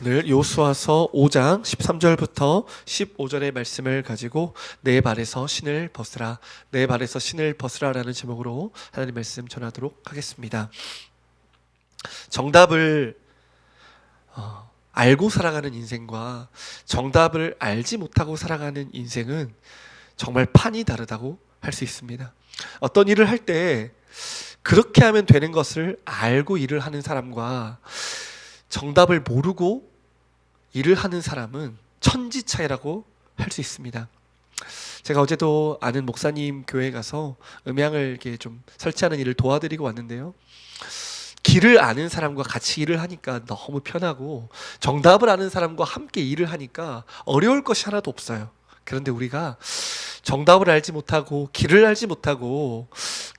오늘 여호수아서 5장 13절부터 15절의 말씀을 가지고 내 발에서 신을 벗으라, 내 발에서 신을 벗으라라는 제목으로 하나님 말씀 전하도록 하겠습니다. 정답을 알고 살아가는 인생과 정답을 알지 못하고 살아가는 인생은 정말 판이 다르다고 할 수 있습니다. 어떤 일을 할 때 그렇게 하면 되는 것을 알고 일을 하는 사람과 정답을 모르고 일을 하는 사람은 천지 차이라고 할 수 있습니다. 제가 어제도 아는 목사님 교회에 가서 음향을 이렇게 좀 설치하는 일을 도와드리고 왔는데요. 길을 아는 사람과 같이 일을 하니까 너무 편하고 정답을 아는 사람과 함께 일을 하니까 어려울 것이 하나도 없어요. 그런데 우리가 정답을 알지 못하고 길을 알지 못하고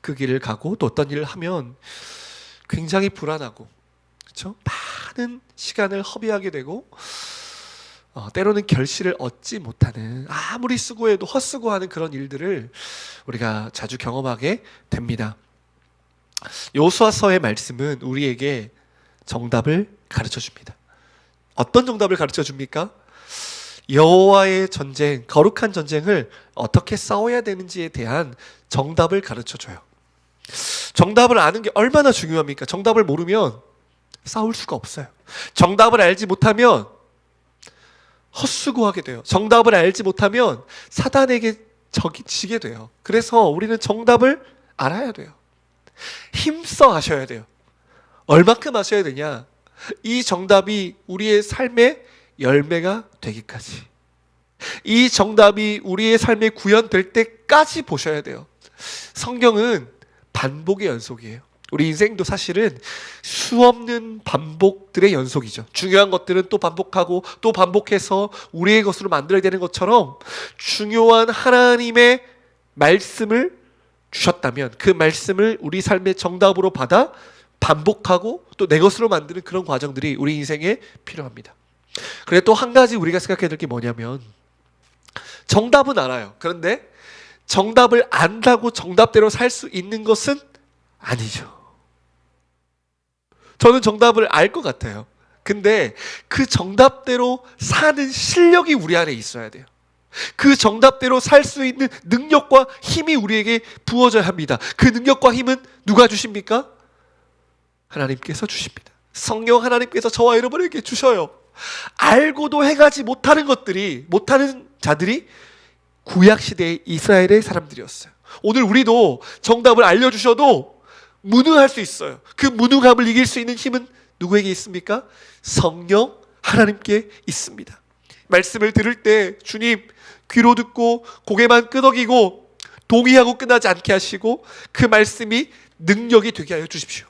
그 길을 가고 또 어떤 일을 하면 굉장히 불안하고, 그렇죠? 많은 시간을 허비하게 되고 때로는 결실을 얻지 못하는, 아무리 수고해도 헛수고하는 그런 일들을 우리가 자주 경험하게 됩니다. 여호수아서의 말씀은 우리에게 정답을 가르쳐 줍니다. 어떤 정답을 가르쳐 줍니까? 여호와의 전쟁, 거룩한 전쟁을 어떻게 싸워야 되는지에 대한 정답을 가르쳐 줘요. 정답을 아는 게 얼마나 중요합니까? 정답을 모르면 싸울 수가 없어요. 정답을 알지 못하면 헛수고하게 돼요. 정답을 알지 못하면 사단에게 적이 지게 돼요. 그래서 우리는 정답을 알아야 돼요. 힘써 하셔야 돼요. 얼마큼 하셔야 되냐? 이 정답이 우리의 삶의 열매가 되기까지, 이 정답이 우리의 삶에 구현될 때까지 보셔야 돼요. 성경은 반복의 연속이에요. 우리 인생도 사실은 수없는 반복들의 연속이죠. 중요한 것들은 또 반복하고 또 반복해서 우리의 것으로 만들어야 되는 것처럼, 중요한 하나님의 말씀을 주셨다면 그 말씀을 우리 삶의 정답으로 받아 반복하고 또 내 것으로 만드는 그런 과정들이 우리 인생에 필요합니다. 그런데 또 한 가지 우리가 생각해야 될 게 뭐냐면, 정답은 알아요. 그런데 정답을 안다고 정답대로 살 수 있는 것은 아니죠. 저는 정답을 알 것 같아요. 근데 그 정답대로 사는 실력이 우리 안에 있어야 돼요. 그 정답대로 살 수 있는 능력과 힘이 우리에게 부어져야 합니다. 그 능력과 힘은 누가 주십니까? 하나님께서 주십니다. 성령 하나님께서 저와 여러분에게 주셔요. 알고도 행하지 못하는 자들이 구약시대의 이스라엘의 사람들이었어요. 오늘 우리도 정답을 알려주셔도 무능할 수 있어요. 그 무능함을 이길 수 있는 힘은 누구에게 있습니까? 성령 하나님께 있습니다. 말씀을 들을 때 주님, 귀로 듣고 고개만 끄덕이고 동의하고 끝나지 않게 하시고 그 말씀이 능력이 되게 하여 주십시오.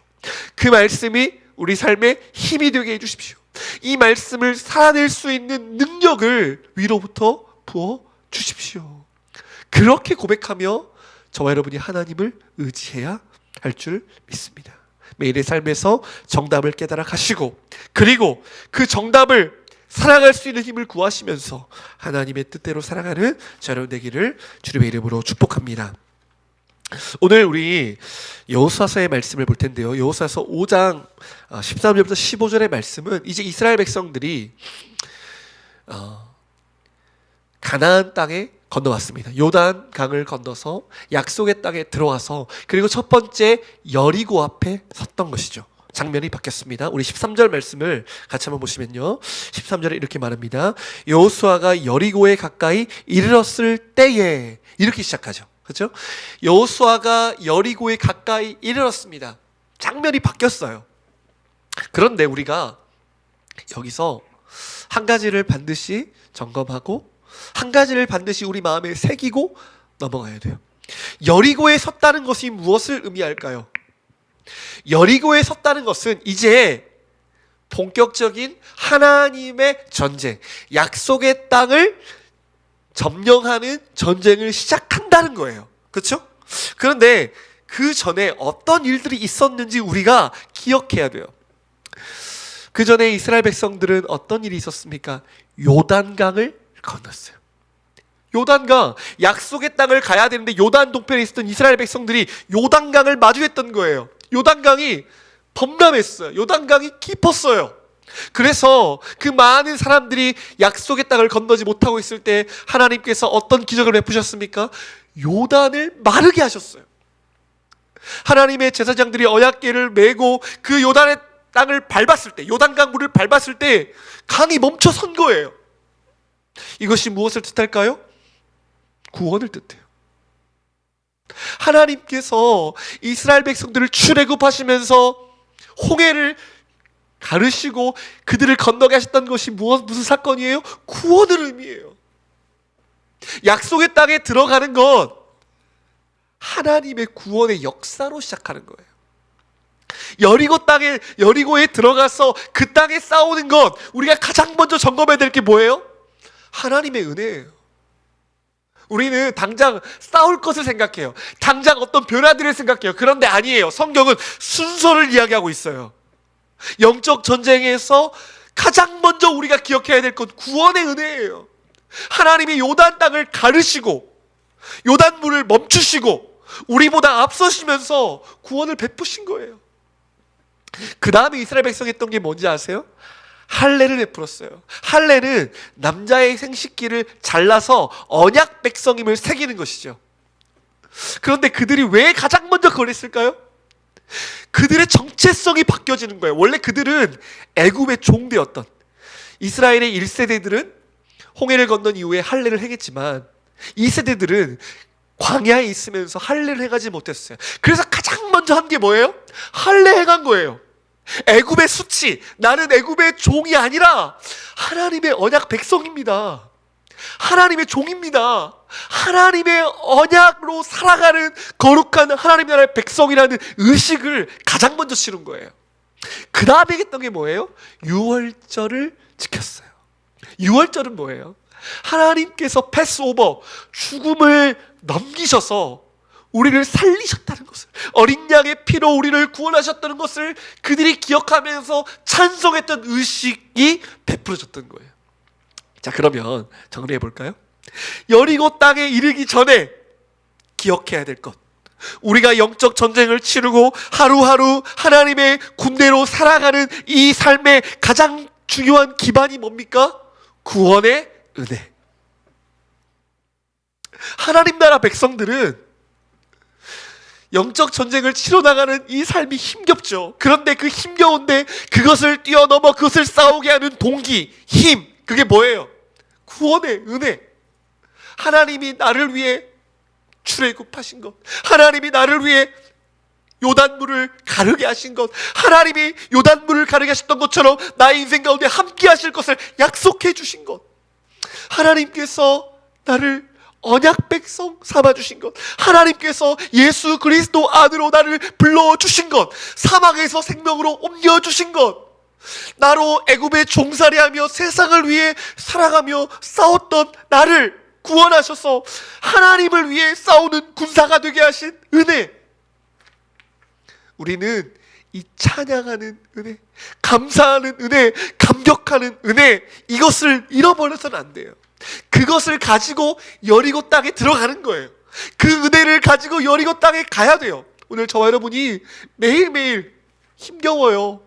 그 말씀이 우리 삶의 힘이 되게 해 주십시오. 이 말씀을 살아낼 수 있는 능력을 위로부터 부어 주십시오. 그렇게 고백하며 저와 여러분이 하나님을 의지해야 할 줄 믿습니다. 매일의 삶에서 정답을 깨달아 가시고, 그리고 그 정답을 살아갈 수 있는 힘을 구하시면서 하나님의 뜻대로 살아가는 저 여러분 되기를 주님의 이름으로 축복합니다. 오늘 우리 여호수아서의 말씀을 볼 텐데요. 여호수아서 5장 13절부터 15절의 말씀은 이제 이스라엘 백성들이 가나안 땅에 건너왔습니다. 요단 강을 건너서 약속의 땅에 들어와서, 그리고 첫 번째 여리고 앞에 섰던 것이죠. 장면이 바뀌었습니다. 우리 13절 말씀을 같이 한번 보시면요. 13절에 이렇게 말합니다. 여호수아가 여리고에 가까이 이르렀을 때에, 이렇게 시작하죠. 그렇죠? 여호수아가 여리고에 가까이 이르렀습니다. 장면이 바뀌었어요. 그런데 우리가 여기서 한 가지를 반드시 점검하고 한 가지를 반드시 우리 마음에 새기고 넘어가야 돼요. 여리고에 섰다는 것이 무엇을 의미할까요? 여리고에 섰다는 것은 이제 본격적인 하나님의 전쟁, 약속의 땅을 점령하는 전쟁을 시작한다는 거예요. 그렇죠? 그런데 그 전에 어떤 일들이 있었는지 우리가 기억해야 돼요. 그 전에 이스라엘 백성들은 어떤 일이 있었습니까? 요단강을 건넜어요. 요단강, 약속의 땅을 가야 되는데 요단 동편에 있었던 이스라엘 백성들이 요단강을 마주했던 거예요. 요단강이 범람했어요. 요단강이 깊었어요. 그래서 그 많은 사람들이 약속의 땅을 건너지 못하고 있을 때 하나님께서 어떤 기적을 베푸셨습니까? 요단을 마르게 하셨어요. 하나님의 제사장들이 언약궤를 메고 그 요단의 땅을 밟았을 때, 요단강 물을 밟았을 때 강이 멈춰 선 거예요. 이것이 무엇을 뜻할까요? 구원을 뜻해요. 하나님께서 이스라엘 백성들을 출애굽하시면서 홍해를 가르시고 그들을 건너게 하셨던 것이 무슨 사건이에요? 구원을 의미해요. 약속의 땅에 들어가는 것, 하나님의 구원의 역사로 시작하는 거예요. 여리고에 들어가서 그 땅에 싸우는 것, 우리가 가장 먼저 점검해야 될 게 뭐예요? 하나님의 은혜예요. 우리는 당장 싸울 것을 생각해요. 당장 어떤 변화들을 생각해요. 그런데 아니에요. 성경은 순서를 이야기하고 있어요. 영적 전쟁에서 가장 먼저 우리가 기억해야 될 건 구원의 은혜예요. 하나님이 요단 땅을 가르시고 요단물을 멈추시고 우리보다 앞서시면서 구원을 베푸신 거예요. 그 다음에 이스라엘 백성이 했던 게 뭔지 아세요? 할례를 베풀었어요. 할례는 남자의 생식기를 잘라서 언약 백성임을 새기는 것이죠. 그런데 그들이 왜 가장 먼저 그걸 했을까요? 그들의 정체성이 바뀌어지는 거예요. 원래 그들은 애굽의 종되었던 이스라엘의 1세대들은 홍해를 건넌 이후에 할례를 행했지만 2세대들은 광야에 있으면서 할례를 행하지 못했어요. 그래서 가장 먼저 한 게 뭐예요? 할례 행한 거예요. 애굽의 수치, 나는 애굽의 종이 아니라 하나님의 언약 백성입니다. 하나님의 종입니다. 하나님의 언약으로 살아가는 거룩한 하나님 나라의 백성이라는 의식을 가장 먼저 치른 거예요. 그 다음에 했던 게 뭐예요? 유월절을 지켰어요. 유월절은 뭐예요? 하나님께서 패스오버, 죽음을 넘기셔서 우리를 살리셨다는 것을, 어린 양의 피로 우리를 구원하셨다는 것을 그들이 기억하면서 찬송했던 의식이 베풀어졌던 거예요. 자, 그러면 정리해 볼까요? 여리고 땅에 이르기 전에 기억해야 될 것, 우리가 영적 전쟁을 치르고 하루하루 하나님의 군대로 살아가는 이 삶의 가장 중요한 기반이 뭡니까? 구원의 은혜. 하나님 나라 백성들은 영적 전쟁을 치러나가는 이 삶이 힘겹죠. 그런데 그 힘겨운데 그것을 뛰어넘어 그것을 싸우게 하는 동기, 힘, 그게 뭐예요? 구원의 은혜. 하나님이 나를 위해 출애굽하신 것, 하나님이 나를 위해 요단물을 가르게 하신 것, 하나님이 요단물을 가르게 하셨던 것처럼 나의 인생 가운데 함께 하실 것을 약속해 주신 것, 하나님께서 나를 언약 백성 삼아주신 것, 하나님께서 예수 그리스도 안으로 나를 불러주신 것, 사망에서 생명으로 옮겨주신 것, 나로 애굽에 종살이하며 세상을 위해 살아가며 싸웠던 나를 구원하셔서 하나님을 위해 싸우는 군사가 되게 하신 은혜. 우리는 이 찬양하는 은혜, 감사하는 은혜, 감격하는 은혜, 이것을 잃어버려서는 안 돼요. 그것을 가지고 여리고 땅에 들어가는 거예요. 그 은혜를 가지고 여리고 땅에 가야 돼요. 오늘 저와 여러분이 매일매일 힘겨워요.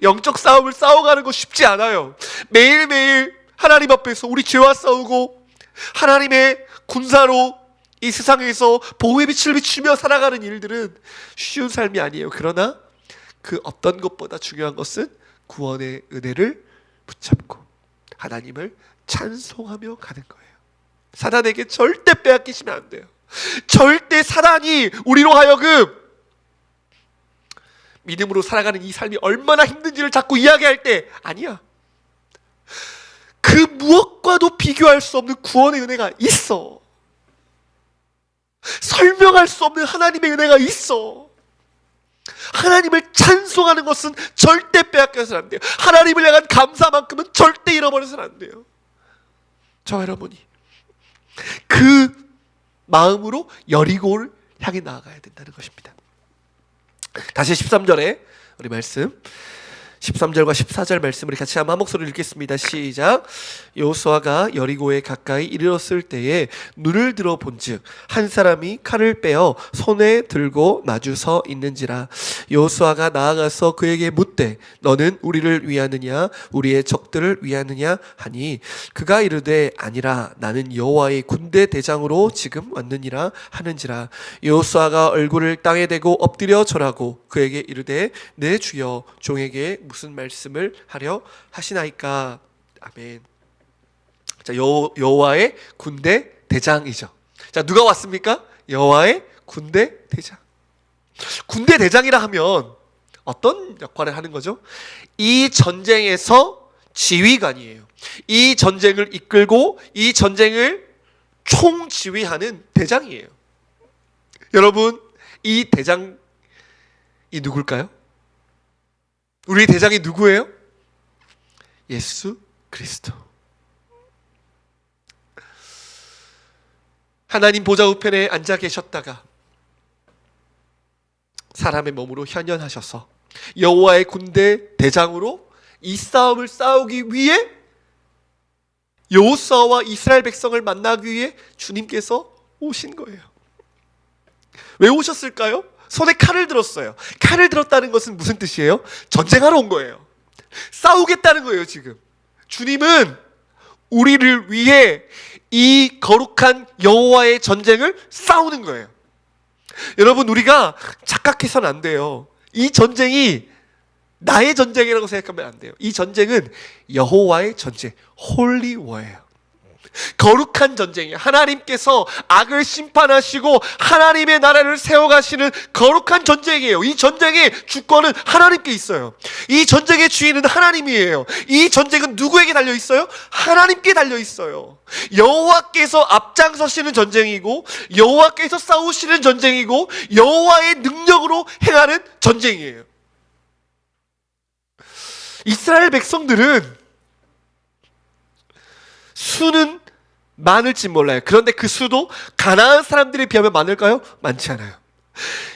영적 싸움을 싸워가는 거 쉽지 않아요. 매일매일 하나님 앞에서 우리 죄와 싸우고 하나님의 군사로 이 세상에서 보호의 빛을 비추며 살아가는 일들은 쉬운 삶이 아니에요. 그러나 그 어떤 것보다 중요한 것은 구원의 은혜를 붙잡고 하나님을 찬송하며 가는 거예요. 사단에게 절대 빼앗기시면 안 돼요. 절대 사단이 우리로 하여금 믿음으로 살아가는 이 삶이 얼마나 힘든지를 자꾸 이야기할 때, 아니야, 그 무엇과도 비교할 수 없는 구원의 은혜가 있어. 설명할 수 없는 하나님의 은혜가 있어. 하나님을 찬송하는 것은 절대 빼앗겨서는 안 돼요. 하나님을 향한 감사만큼은 절대 잃어버려서는 안 돼요. 저와 여러분이 그 마음으로 여리고를 향해 나아가야 된다는 것입니다. 다시 13절에 우리 말씀 13절과 14절 말씀을 같이 한번 한 목소리로 읽겠습니다. 시작. 여호수아가 여리고에 가까이 이르렀을 때에 눈을 들어 본즉 한 사람이 칼을 빼어 손에 들고 마주 서 있는지라. 여호수아가 나아가서 그에게 묻되 너는 우리를 위하느냐 우리의 적들을 위하느냐 하니 그가 이르되 아니라 나는 여호와의 군대 대장으로 지금 왔느니라 하는지라. 여호수아가 얼굴을 땅에 대고 엎드려 절하고 그에게 이르되 내 주여 종에게 무슨 말씀을 하려 하시나이까. 아멘. 자, 여호와의 군대 대장이죠. 자, 누가 왔습니까? 여호와의 군대 대장. 군대 대장이라 하면 어떤 역할을 하는 거죠? 이 전쟁에서 지휘관이에요. 이 전쟁을 이끌고 이 전쟁을 총지휘하는 대장이에요. 여러분, 이 대장이 누굴까요? 우리 대장이 누구예요? 예수 그리스도. 하나님 보좌 우편에 앉아 계셨다가 사람의 몸으로 현현하셔서 여호와의 군대 대장으로 이 싸움을 싸우기 위해 여호수아와 이스라엘 백성을 만나기 위해 주님께서 오신 거예요. 왜 오셨을까요? 손에 칼을 들었어요. 칼을 들었다는 것은 무슨 뜻이에요? 전쟁하러 온 거예요. 싸우겠다는 거예요. 지금 주님은 우리를 위해 이 거룩한 여호와의 전쟁을 싸우는 거예요. 여러분, 우리가 착각해서는 안 돼요. 이 전쟁이 나의 전쟁이라고 생각하면 안 돼요. 이 전쟁은 여호와의 전쟁, 홀리 워예요. 거룩한 전쟁이에요. 하나님께서 악을 심판하시고 하나님의 나라를 세워가시는 거룩한 전쟁이에요. 이 전쟁의 주권은 하나님께 있어요. 이 전쟁의 주인은 하나님이에요. 이 전쟁은 누구에게 달려 있어요? 하나님께 달려 있어요. 여호와께서 앞장서시는 전쟁이고 여호와께서 싸우시는 전쟁이고 여호와의 능력으로 행하는 전쟁이에요. 이스라엘 백성들은 수는 많을지 몰라요. 그런데 그 수도 가나안 사람들에 비하면 많을까요? 많지 않아요.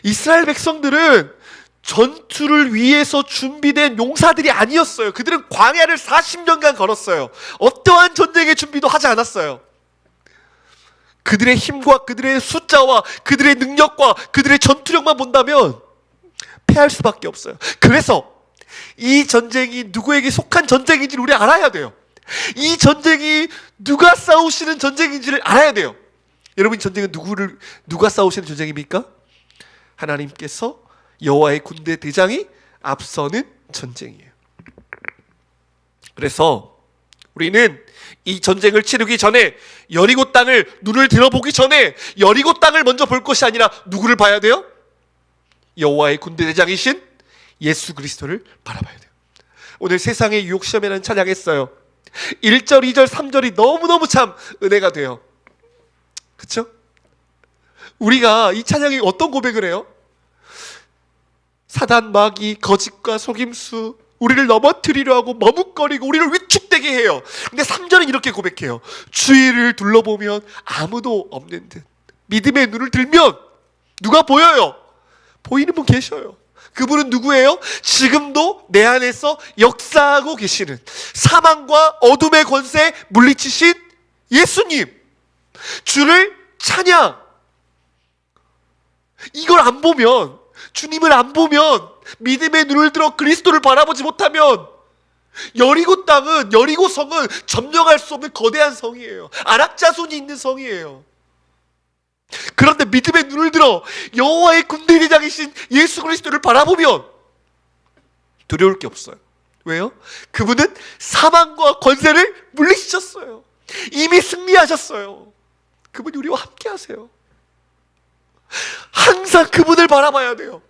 이스라엘 백성들은 전투를 위해서 준비된 용사들이 아니었어요. 그들은 광야를 40년간 걸었어요. 어떠한 전쟁의 준비도 하지 않았어요. 그들의 힘과 그들의 숫자와 그들의 능력과 그들의 전투력만 본다면 패할 수밖에 없어요. 그래서 이 전쟁이 누구에게 속한 전쟁인지를 우리 알아야 돼요. 이 전쟁이 누가 싸우시는 전쟁인지를 알아야 돼요. 여러분, 이 전쟁은 누가 싸우시는 전쟁입니까? 하나님께서 여호와의 군대 대장이 앞서는 전쟁이에요. 그래서 우리는 이 전쟁을 치르기 전에 여리고 땅을 눈을 들어보기 전에 여리고 땅을 먼저 볼 것이 아니라 누구를 봐야 돼요? 여호와의 군대 대장이신 예수 그리스도를 바라봐야 돼요. 오늘 세상의 유혹시험이라는 찬양했어요. 1절, 2절, 3절이 너무너무 참 은혜가 돼요. 그렇죠? 우리가 이 찬양이 어떤 고백을 해요? 사단, 마귀, 거짓과 속임수 우리를 넘어뜨리려 하고 머뭇거리고 우리를 위축되게 해요. 근데 3절은 이렇게 고백해요. 주위를 둘러보면 아무도 없는 듯. 믿음의 눈을 들면 누가 보여요? 보이는 분 계셔요. 그분은 누구예요? 지금도 내 안에서 역사하고 계시는 사망과 어둠의 권세 물리치신 예수님, 주를 찬양. 이걸 안 보면, 주님을 안 보면, 믿음의 눈을 들어 그리스도를 바라보지 못하면 여리고 땅은, 여리고 성은 점령할 수 없는 거대한 성이에요. 아낙자손이 있는 성이에요. 그런데 믿음의 눈을 들어 여호와의 군대 대장이신 예수 그리스도를 바라보면 두려울 게 없어요. 왜요? 그분은 사망과 권세를 물리치셨어요. 이미 승리하셨어요. 그분이 우리와 함께 하세요. 항상 그분을 바라봐야 돼요.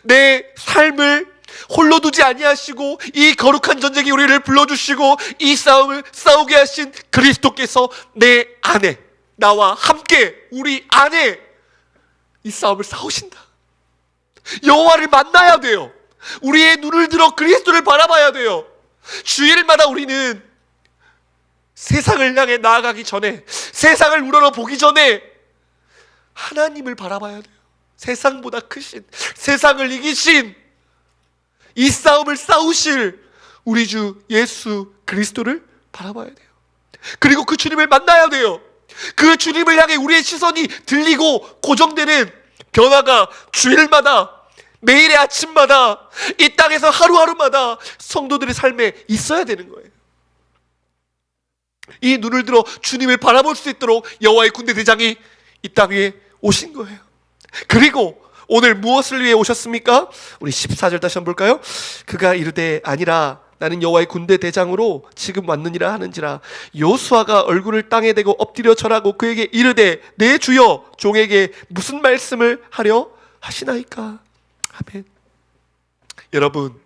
내 삶을 홀로 두지 아니하시고 이 거룩한 전쟁에 우리를 불러주시고 이 싸움을 싸우게 하신 그리스도께서 내 안에, 나와 함께 우리 안에 이 싸움을 싸우신다. 여호와를 만나야 돼요. 우리의 눈을 들어 그리스도를 바라봐야 돼요. 주일마다 우리는 세상을 향해 나아가기 전에, 세상을 우러러보기 전에 하나님을 바라봐야 돼요. 세상보다 크신, 세상을 이기신 이 싸움을 싸우실 우리 주 예수 그리스도를 바라봐야 돼요. 그리고 그 주님을 만나야 돼요. 그 주님을 향해 우리의 시선이 들리고 고정되는 변화가 주일마다, 매일의 아침마다, 이 땅에서 하루하루마다 성도들의 삶에 있어야 되는 거예요. 이 눈을 들어 주님을 바라볼 수 있도록 여호와의 군대 대장이 이 땅 위에 오신 거예요. 그리고 오늘 무엇을 위해 오셨습니까? 우리 14절 다시 한번 볼까요? 그가 이르되 아니라 나는 여호와의 군대 대장으로 지금 왔느니라 하는지라. 여호수아가 얼굴을 땅에 대고 엎드려 절하고 그에게 이르되 내 주여 종에게 무슨 말씀을 하려 하시나이까. 아멘. 여러분,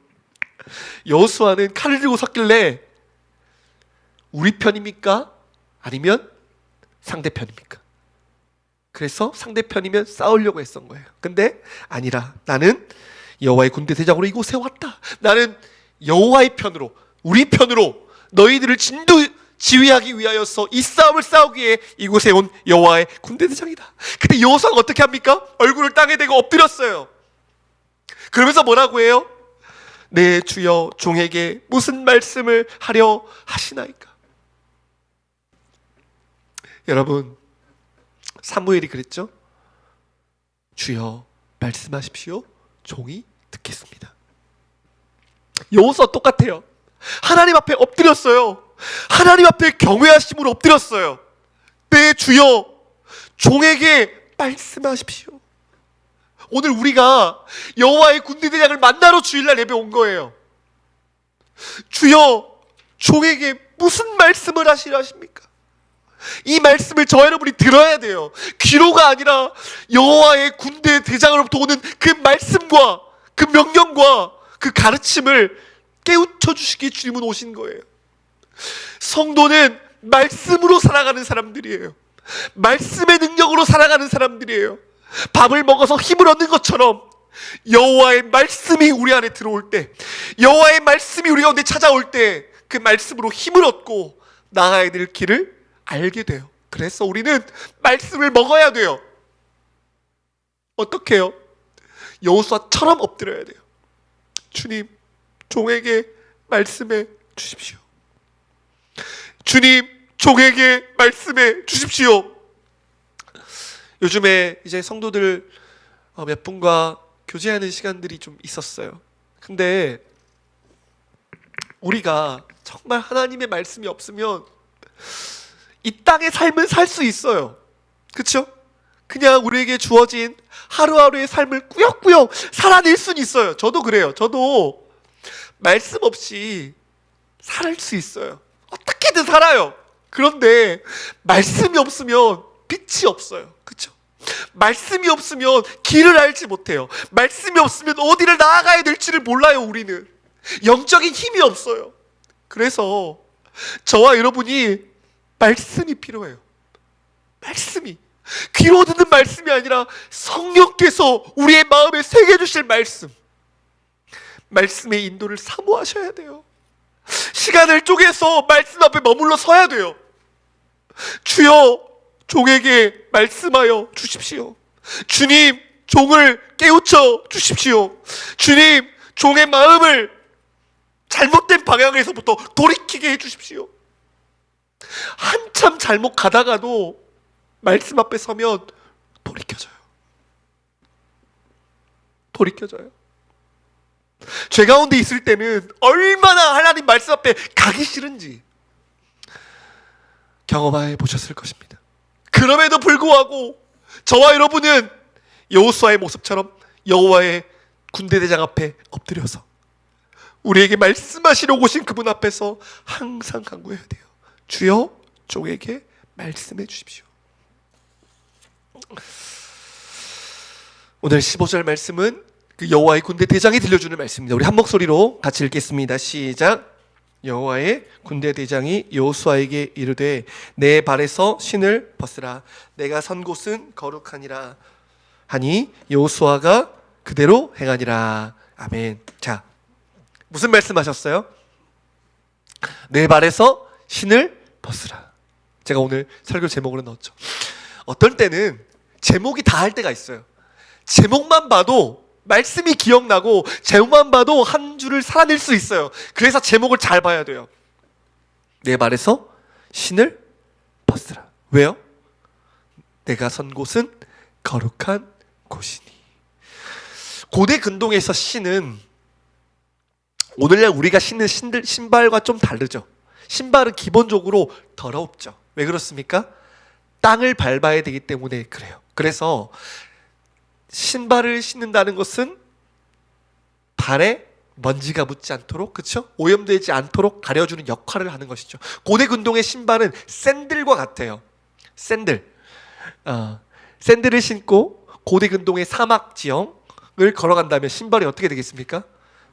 여호수아는 칼을 들고 섰길래 우리 편입니까? 아니면 상대편입니까? 그래서 상대편이면 싸우려고 했던 거예요. 근데 아니라 나는 여호와의 군대 대장으로 이곳에 왔다. 나는 여호와의 편으로, 우리 편으로 너희들을 지휘하기 위하여서 이 싸움을 싸우기 위해 이곳에 온 여호와의 군대 대장이다. 근데 여호수아가 어떻게 합니까? 얼굴을 땅에 대고 엎드렸어요. 그러면서 뭐라고 해요? 내 주여 종에게 무슨 말씀을 하려 하시나이까. 여러분, 사무엘이 그랬죠? 주여 말씀하십시오. 종이 듣겠습니다. 여호수아 똑같아요. 하나님 앞에 엎드렸어요. 하나님 앞에 경외하심으로 엎드렸어요. 내 주여 종에게 말씀하십시오. 오늘 우리가 여호와의 군대대장을 만나러 주일날 예배 온 거예요. 주여 종에게 무슨 말씀을 하시려 하십니까? 이 말씀을 저 여러분이 들어야 돼요. 귀로가 아니라 여호와의 군대 대장으로부터 오는 그 말씀과 그 명령과 그 가르침을 깨우쳐 주시기 주님은 오신 거예요. 성도는 말씀으로 살아가는 사람들이에요. 말씀의 능력으로 살아가는 사람들이에요. 밥을 먹어서 힘을 얻는 것처럼 여호와의 말씀이 우리 안에 들어올 때, 여호와의 말씀이 우리 가운데 찾아올 때 그 말씀으로 힘을 얻고 나아가야 될 길을 알게 돼요. 그래서 우리는 말씀을 먹어야 돼요. 어떻게 해요? 여호수아처럼 엎드려야 돼요. 주님, 종에게 말씀해 주십시오. 주님, 종에게 말씀해 주십시오. 요즘에 이제 성도들 몇 분과 교제하는 시간들이 좀 있었어요. 근데 우리가 정말 하나님의 말씀이 없으면 이 땅의 삶은 살 수 있어요. 그렇죠? 그냥 우리에게 주어진 하루하루의 삶을 꾸역꾸역 살아낼 수는 있어요. 저도 그래요. 저도 말씀 없이 살 수 있어요. 어떻게든 살아요. 그런데 말씀이 없으면 빛이 없어요. 그렇죠? 말씀이 없으면 길을 알지 못해요. 말씀이 없으면 어디를 나아가야 될지를 몰라요. 우리는 영적인 힘이 없어요. 그래서 저와 여러분이 말씀이 필요해요. 말씀이 귀로 듣는 말씀이 아니라 성령께서 우리의 마음에 새겨주실 말씀, 말씀의 인도를 사모하셔야 돼요. 시간을 쪼개서 말씀 앞에 머물러 서야 돼요. 주여 종에게 말씀하여 주십시오. 주님, 종을 깨우쳐 주십시오. 주님, 종의 마음을 잘못된 방향에서부터 돌이키게 해주십시오. 한참 잘못 가다가도 말씀 앞에 서면 돌이켜져요. 돌이켜져요. 죄 가운데 있을 때는 얼마나 하나님 말씀 앞에 가기 싫은지 경험해 보셨을 것입니다. 그럼에도 불구하고 저와 여러분은 여호수아의 모습처럼 여호와의 군대대장 앞에 엎드려서 우리에게 말씀하시러 오신 그분 앞에서 항상 간구해야 돼요. 주여 종에게 말씀해 주십시오. 오늘 15절 말씀은 그 여호와의 군대 대장이 들려주는 말씀입니다. 우리 한 목소리로 같이 읽겠습니다. 시작. 여호와의 군대 대장이 여호수아에게 이르되 내 발에서 신을 벗으라. 내가 선 곳은 거룩하니라 하니 여호수아가 그대로 행하니라. 아멘. 자, 무슨 말씀하셨어요? 내 발에서 신을 벗으라. 제가 오늘 설교 제목으로 넣었죠. 어떤 때는 제목이 다 할 때가 있어요. 제목만 봐도 말씀이 기억나고 제목만 봐도 한 줄을 살아낼 수 있어요. 그래서 제목을 잘 봐야 돼요. 내 발에서 신을 벗으라. 왜요? 내가 선 곳은 거룩한 곳이니. 고대 근동에서 신은 오늘날 우리가 신는 신발과 좀 다르죠. 신발은 기본적으로 더럽죠. 왜 그렇습니까? 땅을 밟아야 되기 때문에 그래요. 그래서 신발을 신는다는 것은 발에 먼지가 묻지 않도록, 그렇죠? 오염되지 않도록 가려주는 역할을 하는 것이죠. 고대 근동의 신발은 샌들과 같아요. 샌들을 신고 고대 근동의 사막 지형을 걸어간다면 신발이 어떻게 되겠습니까?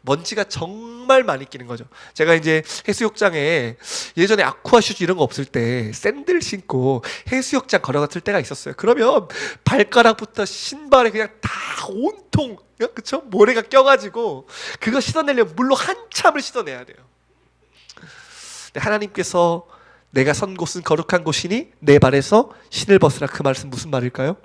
먼지가 정말 많이 끼는 거죠. 제가 이제 해수욕장에 예전에 아쿠아 슈즈 이런 거 없을 때 샌들 신고 해수욕장 걸어갔을 때가 있었어요. 그러면 발가락부터 신발에 그냥 다 온통, 그쵸? 모래가 껴가지고 그거 씻어내려면 물로 한참을 씻어내야 돼요. 근데 하나님께서 내가 선 곳은 거룩한 곳이니 내 발에서 신을 벗으라. 그 말씀 무슨 말일까요?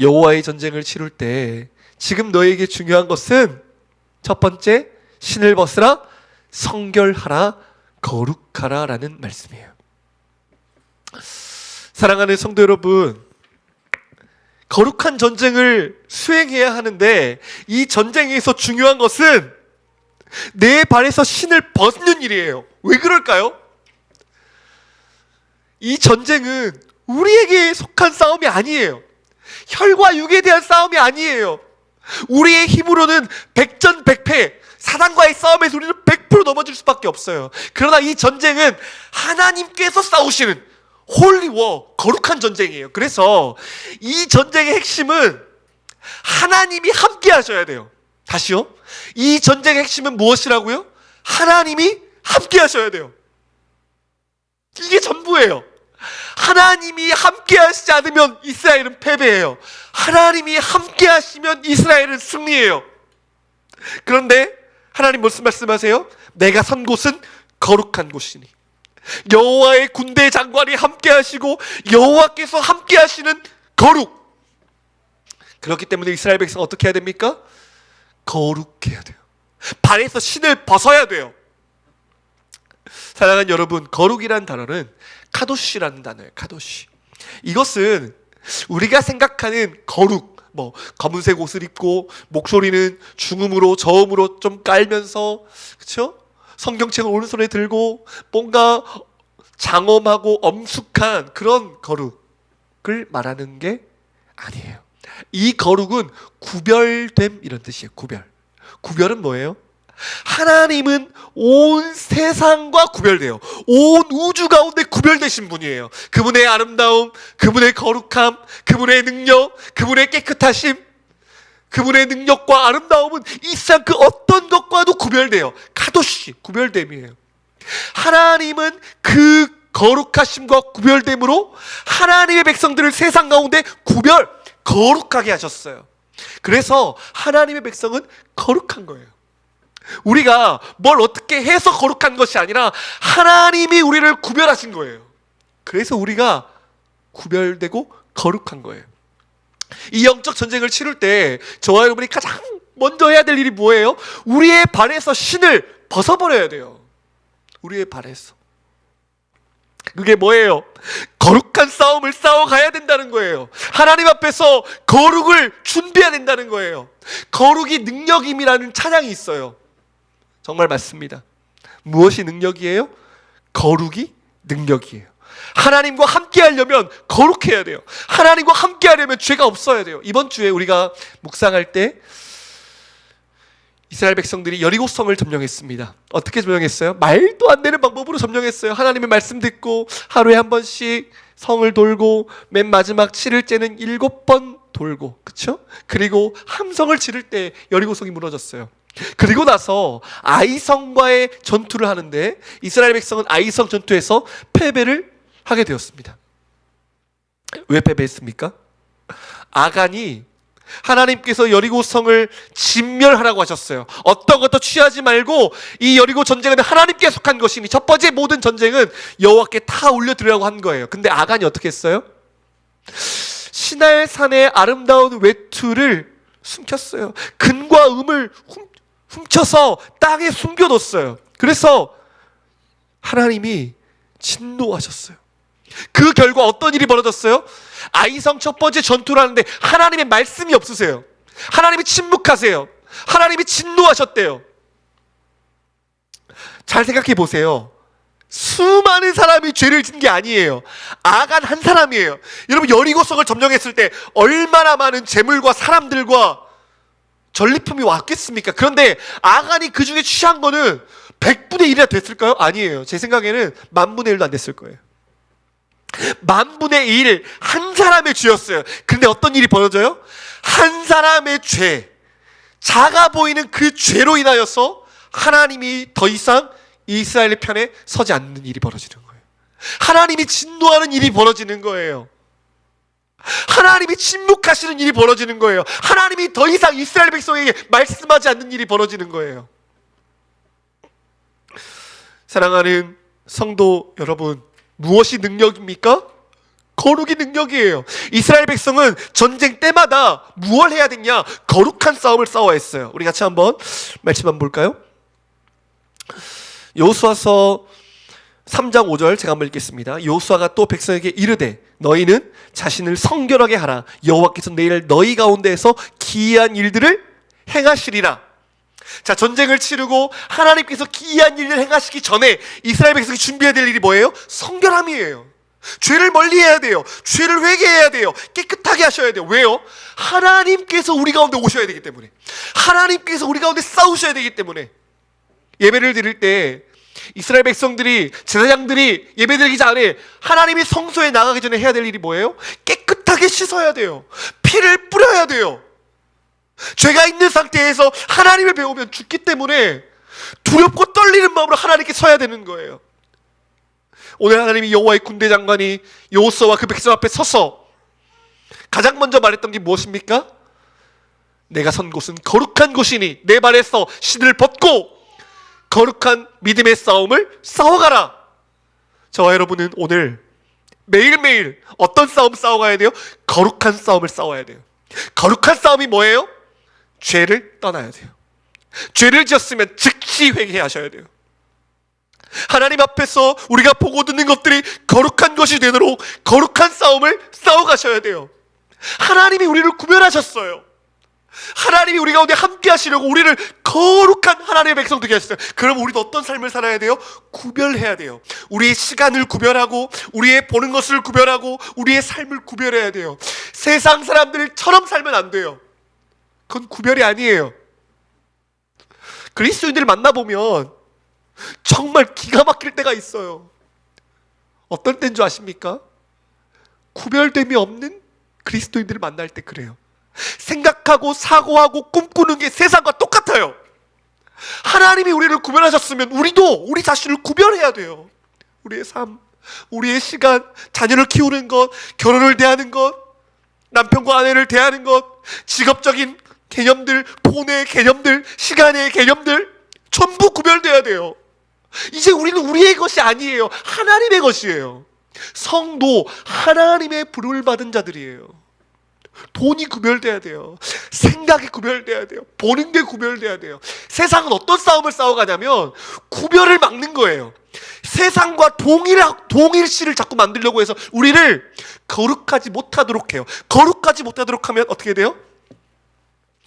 여호와의 전쟁을 치룰 때 지금 너에게 중요한 것은 첫 번째, 신을 벗으라, 성결하라, 거룩하라 라는 말씀이에요. 사랑하는 성도 여러분, 거룩한 전쟁을 수행해야 하는데 이 전쟁에서 중요한 것은 내 발에서 신을 벗는 일이에요. 왜 그럴까요? 이 전쟁은 우리에게 속한 싸움이 아니에요. 혈과 육에 대한 싸움이 아니에요. 우리의 힘으로는 백전백패, 사단과의 싸움에서 우리는 100% 넘어질 수밖에 없어요. 그러나 이 전쟁은 하나님께서 싸우시는 홀리워, 거룩한 전쟁이에요. 그래서 이 전쟁의 핵심은 하나님이 함께 하셔야 돼요. 다시요. 이 전쟁의 핵심은 무엇이라고요? 하나님이 함께 하셔야 돼요. 이게 전부예요. 하나님이 함께 하시지 않으면 이스라엘은 패배해요. 하나님이 함께 하시면 이스라엘은 승리해요. 그런데 하나님 무슨 말씀하세요? 내가 선 곳은 거룩한 곳이니. 여호와의 군대 장관이 함께 하시고 여호와께서 함께 하시는 거룩. 그렇기 때문에 이스라엘 백성 어떻게 해야 됩니까? 거룩해야 돼요. 발에서 신을 벗어야 돼요. 사랑하는 여러분, 거룩이라는 단어는 카도시라는 단어예요. 카도시. 이것은 우리가 생각하는 거룩, 검은색 옷을 입고 목소리는 중음으로 저음으로 좀 깔면서, 그렇죠? 성경책을 오른손에 들고 뭔가 장엄하고 엄숙한 그런 거룩을 말하는 게 아니에요. 이 거룩은 구별됨 이런 뜻이에요. 구별은 뭐예요? 하나님은 온 세상과 구별돼요. 온 우주 가운데 구별되신 분이에요. 그분의 아름다움, 그분의 거룩함, 그분의 능력, 그분의 깨끗하심, 그분의 능력과 아름다움은 이 세상 그 어떤 것과도 구별돼요. 카도시, 구별됨이에요. 하나님은 그 거룩하심과 구별됨으로 하나님의 백성들을 세상 가운데 거룩하게 하셨어요. 그래서 하나님의 백성은 거룩한 거예요. 우리가 뭘 어떻게 해서 거룩한 것이 아니라 하나님이 우리를 구별하신 거예요. 그래서 우리가 구별되고 거룩한 거예요. 이 영적 전쟁을 치룰 때 저와 여러분이 가장 먼저 해야 될 일이 뭐예요? 우리의 발에서 신을 벗어버려야 돼요. 우리의 발에서. 그게 뭐예요? 거룩한 싸움을 싸워가야 된다는 거예요. 하나님 앞에서 거룩을 준비해야 된다는 거예요. 거룩이 능력임이라는 찬양이 있어요. 정말 맞습니다. 무엇이 능력이에요? 거룩이 능력이에요. 하나님과 함께 하려면 거룩해야 돼요. 하나님과 함께 하려면 죄가 없어야 돼요. 이번 주에 우리가 묵상할 때 이스라엘 백성들이 여리고성을 점령했습니다. 어떻게 점령했어요? 말도 안 되는 방법으로 점령했어요. 하나님의 말씀 듣고 하루에 한 번씩 성을 돌고 맨 마지막 7일째는 7번 돌고, 그쵸? 그리고 함성을 지를 때 여리고성이 무너졌어요. 그리고 나서 아이성과의 전투를 하는데 이스라엘 백성은 아이성 전투에서 패배를 하게 되었습니다. 왜 패배했습니까? 아간이 하나님께서 여리고성을 진멸하라고 하셨어요. 어떤 것도 취하지 말고 이 여리고 전쟁은 하나님께 속한 것이니 첫 번째 모든 전쟁은 여호와께 다 올려드리라고 한 거예요. 근데 아간이 어떻게 했어요? 시날산의 아름다운 외투를 숨겼어요. 금과 은을 훔쳐서 땅에 숨겨뒀어요. 그래서 하나님이 진노하셨어요. 그 결과 어떤 일이 벌어졌어요? 아이성 첫 번째 전투를 하는데 하나님의 말씀이 없으세요. 하나님이 침묵하세요. 하나님이 진노하셨대요. 잘 생각해 보세요. 수많은 사람이 죄를 진 게 아니에요. 아간 한 사람이에요. 여러분, 여리고성을 점령했을 때 얼마나 많은 재물과 사람들과 전리품이 왔겠습니까? 그런데 아간이 그 중에 취한 거는 100분의 1이나 됐을까요? 아니에요. 제 생각에는 10,000분의 1도 안 됐을 거예요. 10,000분의 1, 한 사람의 죄였어요. 근데 어떤 일이 벌어져요? 한 사람의 죄, 작아 보이는 그 죄로 인하여서 하나님이 더 이상 이스라엘의 편에 서지 않는 일이 벌어지는 거예요. 하나님이 진노하는 일이 벌어지는 거예요. 하나님이 침묵하시는 일이 벌어지는 거예요. 하나님이 더 이상 이스라엘 백성에게 말씀하지 않는 일이 벌어지는 거예요. 사랑하는 성도 여러분, 무엇이 능력입니까? 거룩이 능력이에요. 이스라엘 백성은 전쟁 때마다 무엇을 해야 됐냐? 거룩한 싸움을 싸워야 했어요. 우리 같이 한번 말씀 한번 볼까요? 여호수아서 3장 5절 제가 한번 읽겠습니다. 여호수아가 또 백성에게 이르되 너희는 자신을 성결하게 하라. 여호와께서 내일 너희 가운데에서 기이한 일들을 행하시리라. 자, 전쟁을 치르고 하나님께서 기이한 일을 행하시기 전에 이스라엘 백성이 준비해야 될 일이 뭐예요? 성결함이에요. 죄를 멀리해야 돼요. 죄를 회개해야 돼요. 깨끗하게 하셔야 돼요. 왜요? 하나님께서 우리 가운데 오셔야 되기 때문에, 하나님께서 우리 가운데 싸우셔야 되기 때문에. 예배를 드릴 때 이스라엘 백성들이, 제사장들이 예배드리기 전에 하나님이 성소에 나가기 전에 해야 될 일이 뭐예요? 깨끗하게 씻어야 돼요. 피를 뿌려야 돼요. 죄가 있는 상태에서 하나님을 배우면 죽기 때문에 두렵고 떨리는 마음으로 하나님께 서야 되는 거예요. 오늘 하나님이 여호와의 군대 장관이 여호수아와 그 백성 앞에 서서 가장 먼저 말했던 게 무엇입니까? 내가 선 곳은 거룩한 곳이니 내 발에서 신을 벗고 거룩한 믿음의 싸움을 싸워가라. 저와 여러분은 오늘 매일매일 어떤 싸움 싸워가야 돼요? 거룩한 싸움을 싸워야 돼요. 거룩한 싸움이 뭐예요? 죄를 떠나야 돼요. 죄를 지었으면 즉시 회개하셔야 돼요. 하나님 앞에서 우리가 보고 듣는 것들이 거룩한 것이 되도록 거룩한 싸움을 싸워가셔야 돼요. 하나님이 우리를 구별하셨어요. 하나님이 우리 가운데 함께 하시려고 우리를 거룩한 하나님의 백성 되게 하셨어요. 그럼 우리도 어떤 삶을 살아야 돼요? 구별해야 돼요. 우리의 시간을 구별하고, 우리의 보는 것을 구별하고, 우리의 삶을 구별해야 돼요. 세상 사람들처럼 살면 안 돼요. 그건 구별이 아니에요. 그리스도인들을 만나보면 정말 기가 막힐 때가 있어요. 어떤 때인 줄 아십니까? 구별됨이 없는 그리스도인들을 만날 때 그래요. 생각하고 사고하고 꿈꾸는 게 세상과 똑같아요. 하나님이 우리를 구별하셨으면 우리도 우리 자신을 구별해야 돼요. 우리의 삶, 우리의 시간, 자녀를 키우는 것, 결혼을 대하는 것, 남편과 아내를 대하는 것, 직업적인 개념들, 돈의 개념들, 시간의 개념들 전부 구별돼야 돼요. 이제 우리는 우리의 것이 아니에요. 하나님의 것이에요. 성도 하나님의 부름을 받은 자들이에요. 돈이 구별돼야 돼요. 생각이 구별돼야 돼요. 보는 게 구별돼야 돼요. 세상은 어떤 싸움을 싸워가냐면 구별을 막는 거예요. 세상과 동일시를 자꾸 만들려고 해서 우리를 거룩하지 못하도록 해요. 거룩하지 못하도록 하면 어떻게 돼요?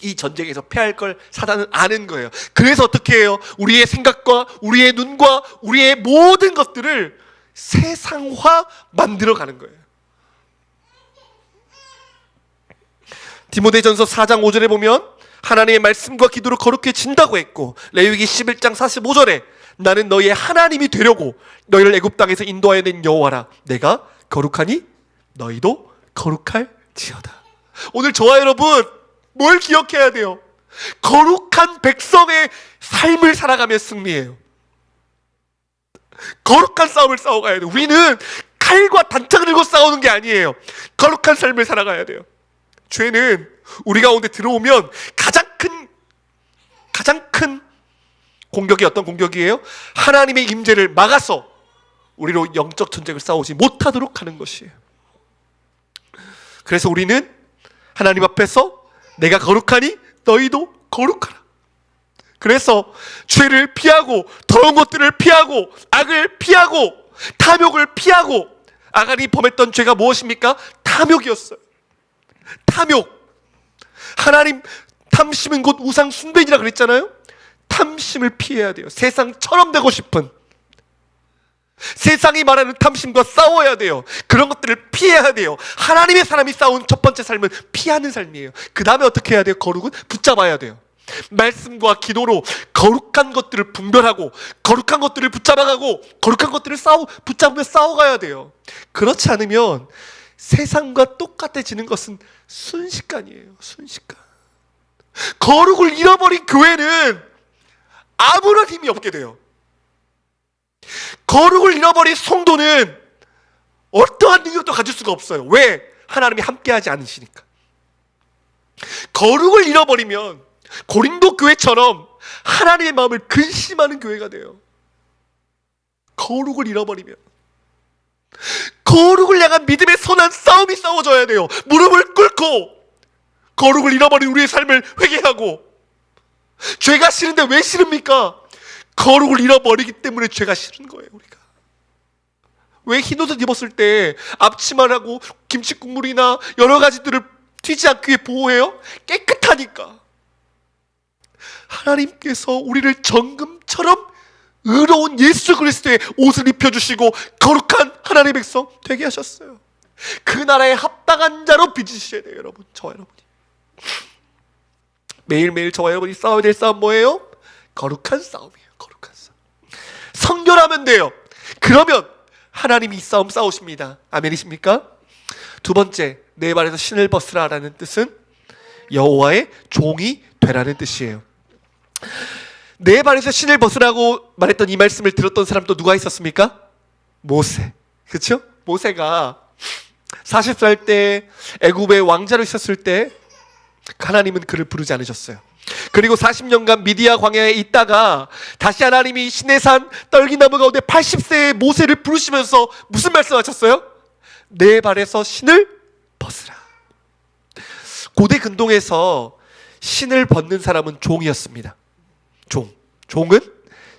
이 전쟁에서 패할 걸 사단은 아는 거예요. 그래서 어떻게 해요? 우리의 생각과 우리의 눈과 우리의 모든 것들을 세상화 만들어가는 거예요. 디모데전서 4장 5절에 보면 하나님의 말씀과 기도로 거룩해진다고 했고, 레위기 11장 45절에 나는 너희의 하나님이 되려고 너희를 애굽 땅에서 인도하여 낸 여호와라. 내가 거룩하니 너희도 거룩할지어다. 오늘 저와 여러분 뭘 기억해야 돼요? 거룩한 백성의 삶을 살아가며 승리해요. 거룩한 싸움을 싸워가야 돼요. 우리는 칼과 단창을 들고 싸우는 게 아니에요. 거룩한 삶을 살아가야 돼요. 죄는 우리 가운데 들어오면 가장 큰 공격이 어떤 공격이에요? 하나님의 임재를 막아서 우리로 영적 전쟁을 싸우지 못하도록 하는 것이에요. 그래서 우리는 하나님 앞에서 내가 거룩하니 너희도 거룩하라. 그래서 죄를 피하고 더러운 것들을 피하고 악을 피하고 탐욕을 피하고, 아간이 범했던 죄가 무엇입니까? 탐욕이었어요. 탐욕. 하나님, 탐심은 곧 우상 숭배이라 그랬잖아요. 탐심을 피해야 돼요. 세상처럼 되고 싶은, 세상이 말하는 탐심과 싸워야 돼요. 그런 것들을 피해야 돼요. 하나님의 사람이 싸운 첫 번째 삶은 피하는 삶이에요. 그 다음에 어떻게 해야 돼요? 거룩은 붙잡아야 돼요. 말씀과 기도로 거룩한 것들을 분별하고 거룩한 것들을 붙잡아가고 거룩한 것들을 붙잡으며 싸워가야 돼요. 그렇지 않으면 세상과 똑같아지는 것은 순식간이에요. 순식간. 거룩을 잃어버린 교회는 아무런 힘이 없게 돼요. 거룩을 잃어버린 성도는 어떠한 능력도 가질 수가 없어요. 왜? 하나님이 함께하지 않으시니까. 거룩을 잃어버리면 고린도 교회처럼 하나님의 마음을 근심하는 교회가 돼요. 거룩을 잃어버리면. 거룩을 향한 믿음의 선한 싸움이 싸워져야 돼요. 무릎을 꿇고 거룩을 잃어버린 우리의 삶을 회개하고. 죄가 싫은데 왜 싫습니까? 거룩을 잃어버리기 때문에 죄가 싫은 거예요. 우리가 왜 흰옷을 입었을 때 앞치마를 하고 김치국물이나 여러 가지들을 튀지 않기 위해 보호해요? 깨끗하니까. 하나님께서 우리를 정금처럼 의로운 예수 그리스도의 옷을 입혀주시고 거룩한 하나님의 백성 되게 하셨어요. 그 나라에 합당한 자로 빚으셔야 돼요. 여러분, 저와 여러분이 매일매일 저와 여러분이 싸워야 될 싸움 뭐예요? 거룩한 싸움이에요. 거룩한 싸움. 성결하면 돼요. 그러면 하나님이 이 싸움 싸우십니다. 아멘이십니까? 두 번째, 내 발에서 신을 벗으라라는 뜻은 여호와의 종이 되라는 뜻이에요. 내 발에서 신을 벗으라고 말했던 이 말씀을 들었던 사람 또 누가 있었습니까? 모세. 그렇죠? 모세가 40살 때 애굽의 왕자로 있었을 때 하나님은 그를 부르지 않으셨어요. 그리고 40년간 미디아 광야에 있다가 다시 하나님이 시내산 떨기나무 가운데 80세의 모세를 부르시면서 무슨 말씀하셨어요? 내 발에서 신을 벗으라. 고대 근동에서 신을 벗는 사람은 종이었습니다. 종은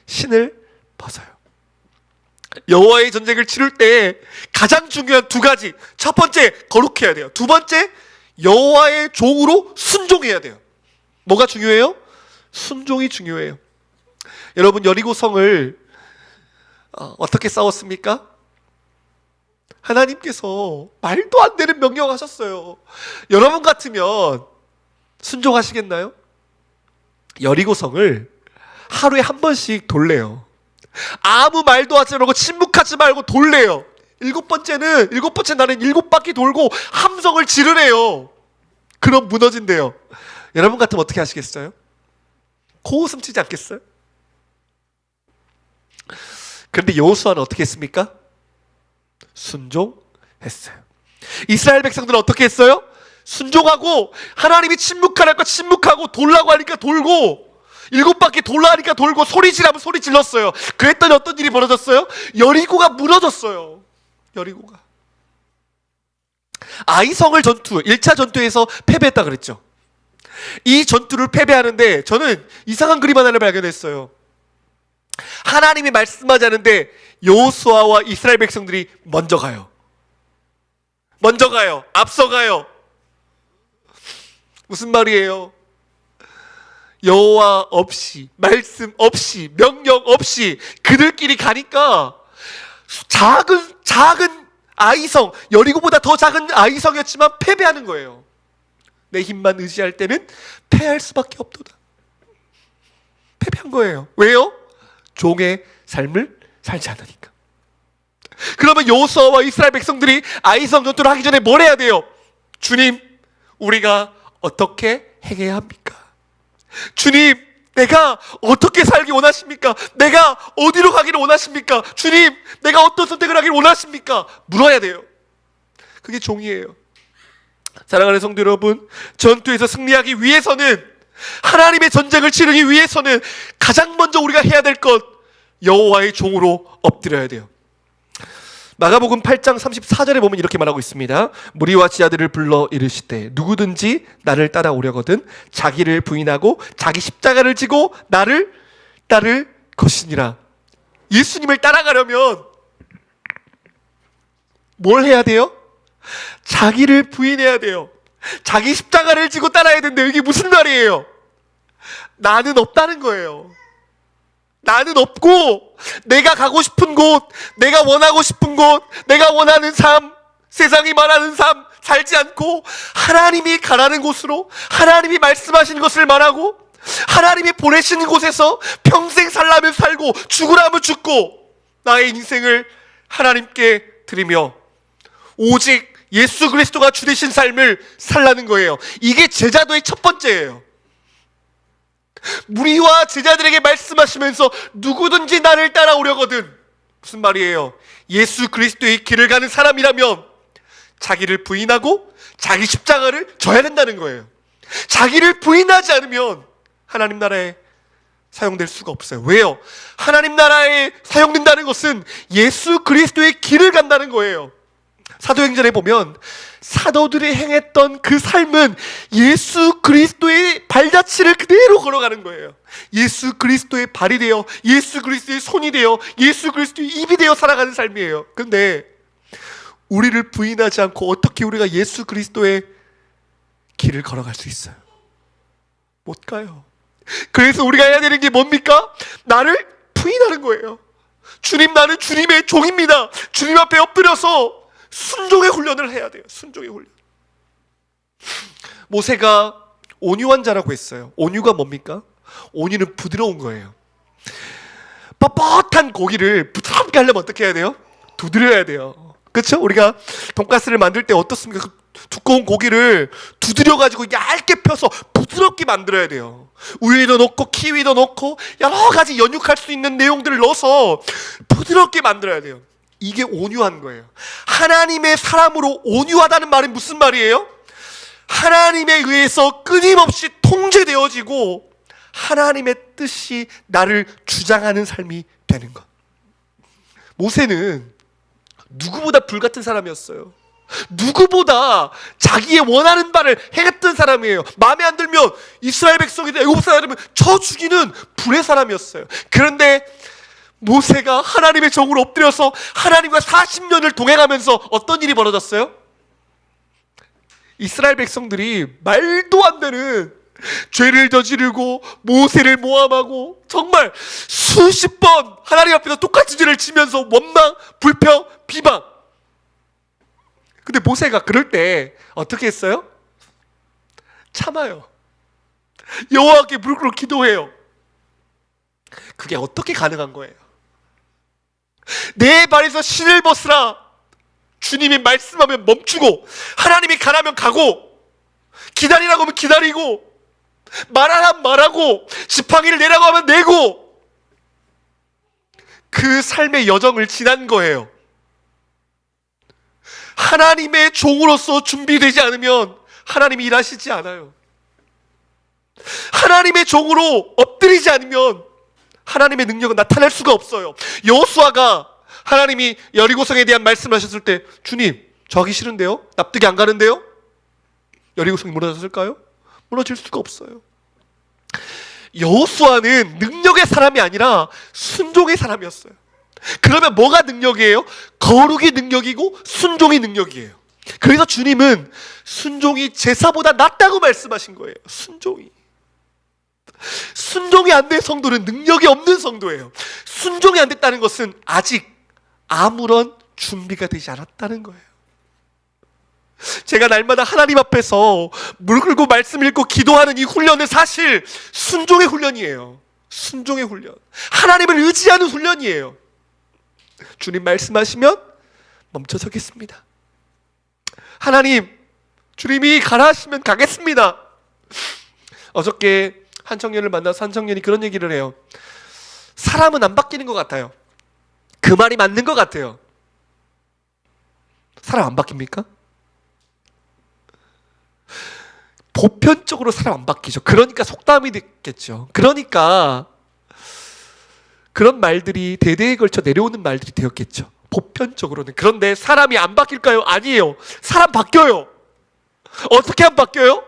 신을 벗어요. 여호와의 전쟁을 치를 때 가장 중요한 두 가지. 첫 번째, 거룩해야 돼요. 두 번째, 여호와의 종으로 순종해야 돼요. 뭐가 중요해요? 순종이 중요해요. 여러분, 여리고성을 어떻게 싸웠습니까? 하나님께서 말도 안 되는 명령하셨어요. 여러분 같으면 순종하시겠나요? 여리고성을 하루에 한 번씩 돌래요. 아무 말도 하지 말고 침묵하지 말고 돌래요. 일곱 번째 날은 7바퀴 돌고 함성을 지르래요. 그럼 무너진대요. 여러분 같으면 어떻게 하시겠어요? 코웃음 치지 않겠어요? 그런데 여호수아는 어떻게 했습니까? 순종했어요. 이스라엘 백성들은 어떻게 했어요? 순종하고, 하나님이 침묵하라니까 침묵하고 돌라고 하니까 돌고, 7바퀴 돌라 하니까 돌고, 소리 지르면 소리 질렀어요. 그랬더니 어떤 일이 벌어졌어요? 여리고가 무너졌어요. 여리고가. 아이성을 전투, 1차 전투에서 패배했다 그랬죠. 이 전투를 패배하는데 저는 이상한 그림 하나를 발견했어요. 하나님이 말씀하지 않은데 여호수아와 이스라엘 백성들이 먼저 가요. 앞서가요. 무슨 말이에요? 여호와 없이, 말씀 없이, 명령 없이 그들끼리 가니까 작은 아이성, 여리고보다 더 작은 아이성이었지만 패배하는 거예요. 내 힘만 의지할 때는 패할 수밖에 없도다. 패배한 거예요. 왜요? 종의 삶을 살지 않으니까. 그러면 여호수아와 이스라엘 백성들이 아이성 전투를 하기 전에 뭘 해야 돼요? 주님, 우리가 어떻게 행해야 합니까? 주님, 내가 어떻게 살기 원하십니까? 내가 어디로 가기를 원하십니까? 주님, 내가 어떤 선택을 하기를 원하십니까? 물어야 돼요. 그게 종이에요. 사랑하는 성도 여러분, 전투에서 승리하기 위해서는, 하나님의 전쟁을 치르기 위해서는 가장 먼저 우리가 해야 될 것, 여호와의 종으로 엎드려야 돼요. 마가복음 8장 34절에 보면 이렇게 말하고 있습니다. 무리와 지하들을 불러 이르시되 누구든지 나를 따라오려거든 자기를 부인하고 자기 십자가를 지고 나를 따를 것이니라. 예수님을 따라가려면 뭘 해야 돼요? 자기를 부인해야 돼요. 자기 십자가를 지고 따라야 되는데 이게 무슨 말이에요? 나는 없다는 거예요. 나는 없고 내가 가고 싶은 곳, 내가 원하고 싶은 곳, 내가 원하는 삶, 세상이 말하는 삶 살지 않고 하나님이 가라는 곳으로 하나님이 말씀하신 것을 말하고 하나님이 보내신 곳에서 평생 살라면 살고 죽으라면 죽고 나의 인생을 하나님께 드리며 오직 예수 그리스도가 주 되신 삶을 살라는 거예요. 이게 제자도의 첫 번째예요. 무리와 제자들에게 말씀하시면서 누구든지 나를 따라오려거든, 무슨 말이에요? 예수 그리스도의 길을 가는 사람이라면 자기를 부인하고 자기 십자가를 져야 된다는 거예요. 자기를 부인하지 않으면 하나님 나라에 사용될 수가 없어요. 왜요? 하나님 나라에 사용된다는 것은 예수 그리스도의 길을 간다는 거예요. 사도행전에 보면 사도들이 행했던 그 삶은 예수 그리스도의 발자취를 그대로 걸어가는 거예요. 예수 그리스도의 발이 되어 예수 그리스도의 손이 되어 예수 그리스도의 입이 되어 살아가는 삶이에요. 근데 우리를 부인하지 않고 어떻게 우리가 예수 그리스도의 길을 걸어갈 수 있어요? 못 가요. 그래서 우리가 해야 되는 게 뭡니까? 나를 부인하는 거예요. 주님, 나는 주님의 종입니다. 주님 앞에 엎드려서 순종의 훈련을 해야 돼요. 순종의 훈련. 모세가 온유한 자라고 했어요. 온유가 뭡니까? 온유는 부드러운 거예요. 뻣뻣한 고기를 부드럽게 하려면 어떻게 해야 돼요? 두드려야 돼요. 그렇죠? 우리가 돈가스를 만들 때 어떻습니까? 그 두꺼운 고기를 두드려가지고 얇게 펴서 부드럽게 만들어야 돼요. 우유도 넣고 키위도 넣고 여러 가지 연육할 수 있는 내용들을 넣어서 부드럽게 만들어야 돼요. 이게 온유한 거예요. 하나님의 사람으로 온유하다는 말은 무슨 말이에요? 하나님에 의해서 끊임없이 통제되어지고 하나님의 뜻이 나를 주장하는 삶이 되는 것. 모세는 누구보다 불같은 사람이었어요. 누구보다 자기의 원하는 바를 행했던 사람이에요. 마음에 안 들면 이스라엘 백성이든 애굽 사람이면 쳐 죽이는 불의 사람이었어요. 그런데 모세가 하나님의 정으로 엎드려서 하나님과 40년을 동행하면서 어떤 일이 벌어졌어요? 이스라엘 백성들이 말도 안 되는 죄를 저지르고 모세를 모함하고 정말 수십 번 하나님 앞에서 똑같은 죄를 지면서 원망, 불평, 비방. 근데 모세가 그럴 때 어떻게 했어요? 참아요. 여호와께 무릎 꿇고 기도해요. 그게 어떻게 가능한 거예요? 내 발에서 신을 벗으라. 주님이 말씀하면 멈추고 하나님이 가라면 가고 기다리라고 하면 기다리고 말하라면 말하고 지팡이를 내라고 하면 내고 그 삶의 여정을 지난 거예요. 하나님의 종으로서 준비되지 않으면 하나님이 일하시지 않아요. 하나님의 종으로 엎드리지 않으면 하나님의 능력은 나타날 수가 없어요. 여호수아가 하나님이 여리고성에 대한 말씀을 하셨을 때 주님, 저 하기 싫은데요? 납득이 안 가는데요? 여리고성이 무너졌을까요? 무너질 수가 없어요. 여호수아는 능력의 사람이 아니라 순종의 사람이었어요. 그러면 뭐가 능력이에요? 거룩이 능력이고 순종이 능력이에요. 그래서 주님은 순종이 제사보다 낫다고 말씀하신 거예요. 순종이 안 된 성도는 능력이 없는 성도예요. 순종이 안 됐다는 것은 아직 아무런 준비가 되지 않았다는 거예요. 제가 날마다 하나님 앞에서 무릎 꿇고 말씀 읽고 기도하는 이 훈련은 사실 순종의 훈련이에요. 순종의 훈련. 하나님을 의지하는 훈련이에요. 주님 말씀하시면 멈춰서겠습니다. 하나님, 주님이 가라 하시면 가겠습니다. 어저께 한 청년을 만나서 한 청년이 그런 얘기를 해요. 사람은 안 바뀌는 것 같아요. 그 말이 맞는 것 같아요. 사람 안 바뀝니까? 보편적으로 사람 안 바뀌죠. 그러니까 속담이 됐겠죠. 그러니까 그런 말들이 대대에 걸쳐 내려오는 말들이 되었겠죠. 보편적으로는. 그런데 사람이 안 바뀔까요? 아니에요. 사람 바뀌어요. 어떻게 안 바뀌어요?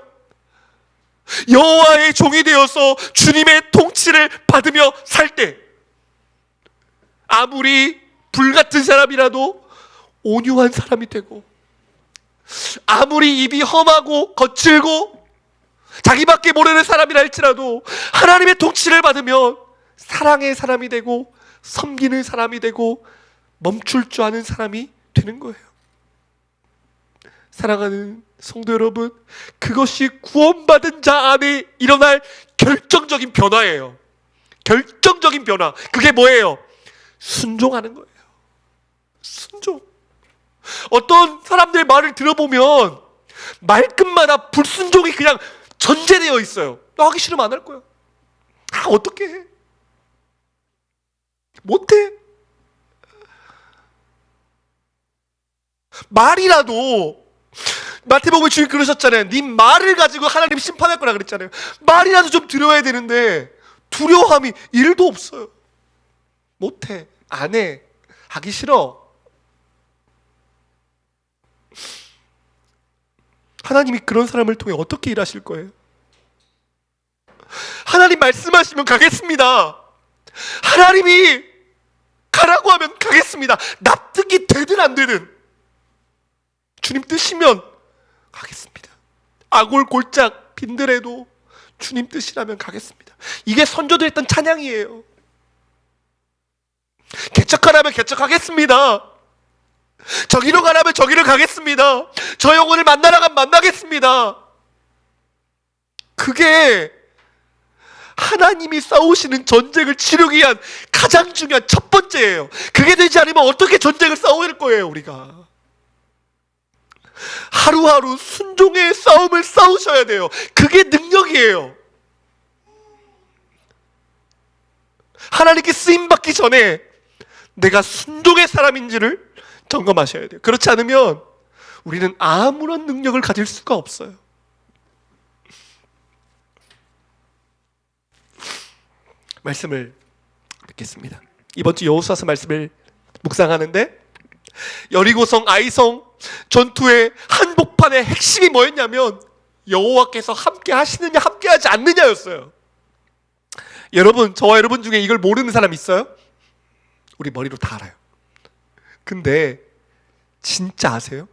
여호와의 종이 되어서 주님의 통치를 받으며 살 때, 아무리 불같은 사람이라도 온유한 사람이 되고, 아무리 입이 험하고 거칠고 자기밖에 모르는 사람이라 할지라도 하나님의 통치를 받으면 사랑의 사람이 되고 섬기는 사람이 되고 멈출 줄 아는 사람이 되는 거예요. 사랑하는 성도 여러분, 그것이 구원받은 자 안에 일어날 결정적인 변화예요. 결정적인 변화. 그게 뭐예요? 순종하는 거예요. 순종. 어떤 사람들 말을 들어보면 말끝마다 불순종이 그냥 전제되어 있어요. 하기 싫으면 안 할 거야. 어떻게 해? 못해. 말이라도, 마태복음 주님 그러셨잖아요. 네 말을 가지고 하나님 심판할 거라 그랬잖아요. 말이라도 좀 들어야 되는데 두려움이 1도 없어요. 못해. 안 해. 하기 싫어. 하나님이 그런 사람을 통해 어떻게 일하실 거예요? 하나님 말씀하시면 가겠습니다. 하나님이 가라고 하면 가겠습니다. 납득이 되든 안 되든 주님 뜻이면 가겠습니다. 아골 골짝 빈들에도 주님 뜻이라면 가겠습니다. 이게 선조들 했던 찬양이에요. 개척하라면 개척하겠습니다. 저기로 가라면 저기를 가겠습니다. 저 영혼을 만나러 가면 만나겠습니다. 그게 하나님이 싸우시는 전쟁을 치르기 위한 가장 중요한 첫 번째예요. 그게 되지 않으면 어떻게 전쟁을 싸울 거예요, 우리가. 하루하루 순종의 싸움을 싸우셔야 돼요. 그게 능력이에요. 하나님께 쓰임받기 전에 내가 순종의 사람인지를 점검하셔야 돼요. 그렇지 않으면 우리는 아무런 능력을 가질 수가 없어요. 말씀을 뵙겠습니다. 이번 주 여호수아서 말씀을 묵상하는데, 여리고성 아이성 전투의 한복판의 핵심이 뭐였냐면 여호와께서 함께 하시느냐 함께 하지 않느냐였어요. 여러분, 저와 여러분 중에 이걸 모르는 사람 있어요? 우리 머리로 다 알아요. 근데 진짜 아세요?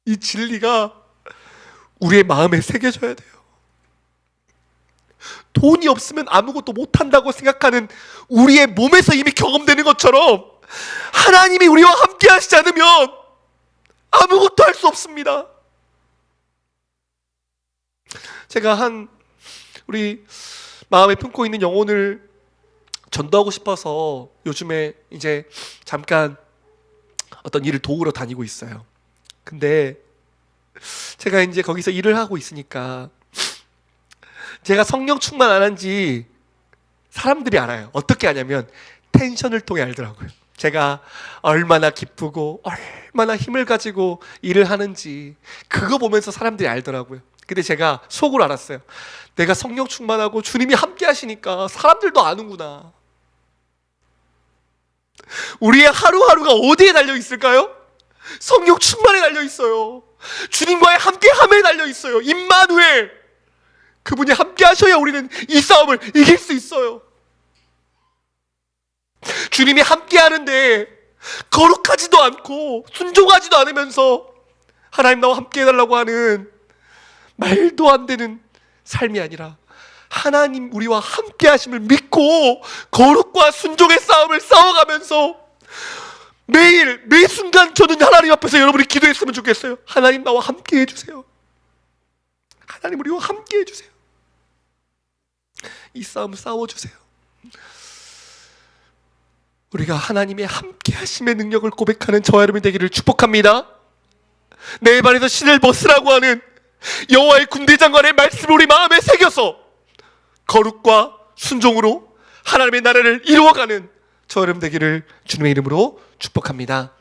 이 진리가 우리의 마음에 새겨져야 돼요. 돈이 없으면 아무것도 못한다고 생각하는 우리의 몸에서 이미 경험되는 것처럼 하나님이 우리와 함께 하시지 않으면 아무것도 할 수 없습니다. 제가 우리 마음에 품고 있는 영혼을 전도하고 싶어서 요즘에 이제 잠깐 어떤 일을 도우러 다니고 있어요. 근데 제가 이제 거기서 일을 하고 있으니까 제가 성령 충만 안 한지 사람들이 알아요. 어떻게 아냐면 텐션을 통해 알더라고요. 제가 얼마나 기쁘고 얼마나 힘을 가지고 일을 하는지 그거 보면서 사람들이 알더라고요. 근데 제가 속으로 알았어요. 내가 성령 충만하고 주님이 함께 하시니까 사람들도 아는구나. 우리의 하루하루가 어디에 달려 있을까요? 성령 충만에 달려 있어요. 주님과의 함께함에 달려 있어요. 임마누엘, 그분이 함께 하셔야 우리는 이 싸움을 이길 수 있어요. 주님이 함께 하는데 거룩하지도 않고 순종하지도 않으면서 하나님 나와 함께 해달라고 하는 말도 안 되는 삶이 아니라 하나님 우리와 함께 하심을 믿고 거룩과 순종의 싸움을 싸워가면서 매일 매 순간 저는 하나님 앞에서 여러분이 기도했으면 좋겠어요. 하나님 나와 함께 해주세요. 하나님 우리와 함께 해주세요. 이 싸움 싸워주세요. 우리가 하나님의 함께 하심의 능력을 고백하는 저와 여러분이 되기를 축복합니다. 내 입안에서 신을 벗으라고 하는 여호와의 군대장관의 말씀을 우리 마음에 새겨서 거룩과 순종으로 하나님의 나라를 이루어가는 저 여러분 되기를 주님의 이름으로 축복합니다.